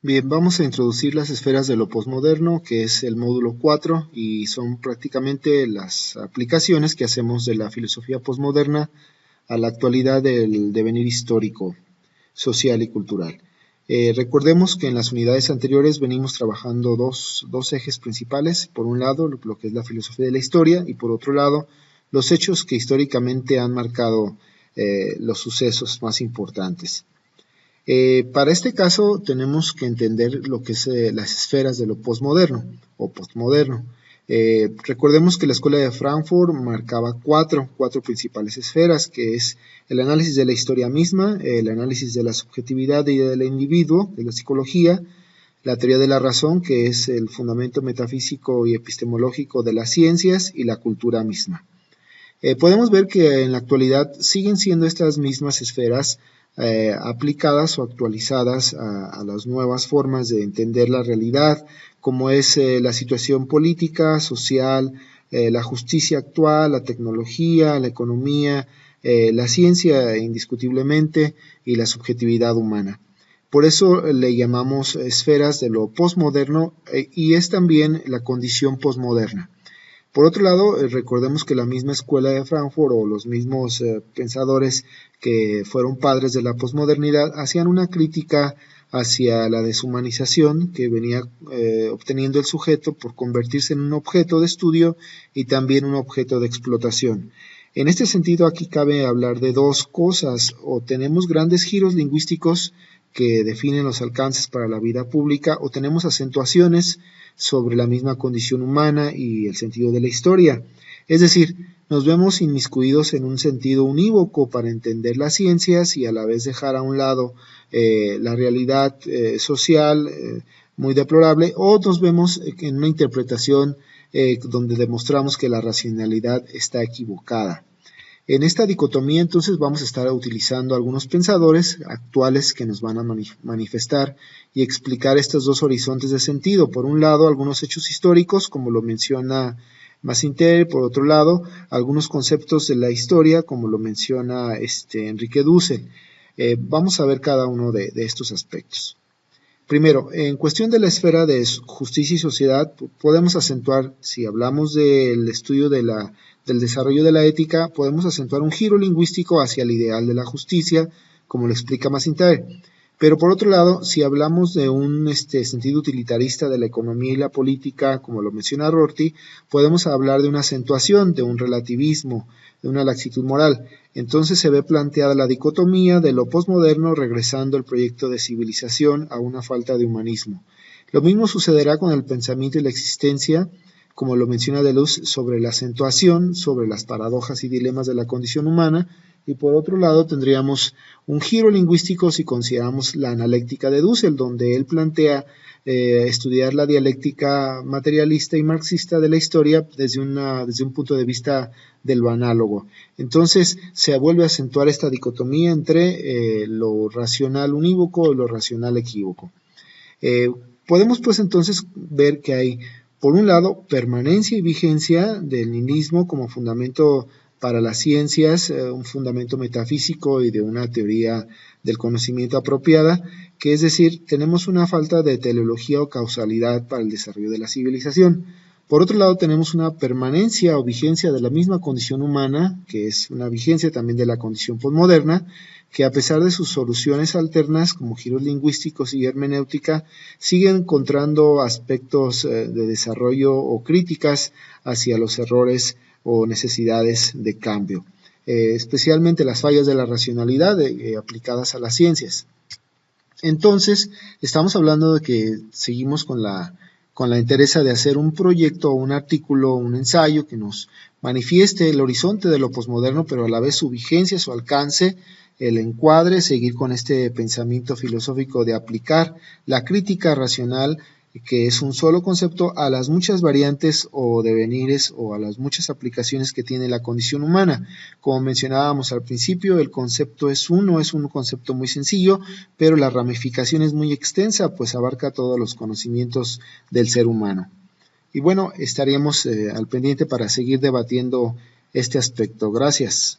Bien, vamos a introducir las esferas de lo posmoderno, que es el módulo 4, y son prácticamente las aplicaciones que hacemos de la filosofía posmoderna a la actualidad del devenir histórico, social y cultural. Recordemos que en las unidades anteriores venimos trabajando dos ejes principales. Por un lado, lo que es la filosofía de la historia, y por otro lado, los hechos que históricamente han marcado los sucesos más importantes. Para este caso tenemos que entender lo que es las esferas de lo posmoderno o postmoderno. Recordemos que la escuela de Frankfurt marcaba cuatro principales esferas, que es el análisis de la historia misma, el análisis de la subjetividad y del individuo, de la psicología, la teoría de la razón, que es el fundamento metafísico y epistemológico de las ciencias, y la cultura misma. Podemos ver que en la actualidad siguen siendo estas mismas esferas aplicadas o actualizadas a las nuevas formas de entender la realidad, como es la situación política, social, la justicia actual, la tecnología, la economía, la ciencia indiscutiblemente, y la subjetividad humana. Por eso le llamamos esferas de lo posmoderno, y es también la condición posmoderna. Por otro lado, recordemos que la misma escuela de Frankfurt o los mismos pensadores que fueron padres de la posmodernidad hacían una crítica hacia la deshumanización que venía obteniendo el sujeto por convertirse en un objeto de estudio y también un objeto de explotación. En este sentido, aquí cabe hablar de dos cosas: o tenemos grandes giros lingüísticos que definen los alcances para la vida pública, o tenemos acentuaciones sobre la misma condición humana y el sentido de la historia. Es decir, nos vemos inmiscuidos en un sentido unívoco para entender las ciencias y a la vez dejar a un lado la realidad social muy deplorable, o nos vemos en una interpretación donde demostramos que la racionalidad está equivocada. En esta dicotomía entonces vamos a estar utilizando algunos pensadores actuales que nos van a manifestar y explicar estos dos horizontes de sentido. Por un lado, algunos hechos históricos, como lo menciona Massinter; por otro lado, algunos conceptos de la historia, como lo menciona Enrique Dussel. Vamos a ver cada uno de estos aspectos. Primero, en cuestión de la esfera de justicia y sociedad, podemos acentuar, si hablamos del estudio del desarrollo de la ética, podemos acentuar un giro lingüístico hacia el ideal de la justicia, como lo explica Massinter. Pero por otro lado, si hablamos de un sentido utilitarista de la economía y la política, como lo menciona Rorty, podemos hablar de una acentuación, de un relativismo, de una laxitud moral. Entonces se ve planteada la dicotomía de lo posmoderno, regresando el proyecto de civilización a una falta de humanismo. Lo mismo sucederá con el pensamiento y la existencia, como lo menciona Deleuze, sobre la acentuación, sobre las paradojas y dilemas de la condición humana. Y por otro lado tendríamos un giro lingüístico si consideramos la analéctica de Dussel, donde él plantea estudiar la dialéctica materialista y marxista de la historia desde un punto de vista de lo análogo. Entonces se vuelve a acentuar esta dicotomía entre lo racional unívoco y lo racional equívoco. Podemos pues entonces ver que hay, por un lado, permanencia y vigencia del nihilismo como fundamento para las ciencias, un fundamento metafísico y de una teoría del conocimiento apropiada, que es decir, tenemos una falta de teleología o causalidad para el desarrollo de la civilización. Por otro lado, tenemos una permanencia o vigencia de la misma condición humana, que es una vigencia también de la condición posmoderna, que a pesar de sus soluciones alternas, como giros lingüísticos y hermenéutica, sigue encontrando aspectos de desarrollo o críticas hacia los errores o necesidades de cambio, especialmente las fallas de la racionalidad aplicadas a las ciencias. Entonces, estamos hablando de que seguimos con la interesa de hacer un proyecto, un artículo, un ensayo que nos manifieste el horizonte de lo posmoderno, pero a la vez su vigencia, su alcance, el encuadre, seguir con este pensamiento filosófico de aplicar la crítica racional, que es un solo concepto, a las muchas variantes o devenires o a las muchas aplicaciones que tiene la condición humana. Como mencionábamos al principio, el concepto es un concepto muy sencillo, pero la ramificación es muy extensa, pues abarca todos los conocimientos del ser humano. Y bueno, estaríamos al pendiente para seguir debatiendo este aspecto. Gracias.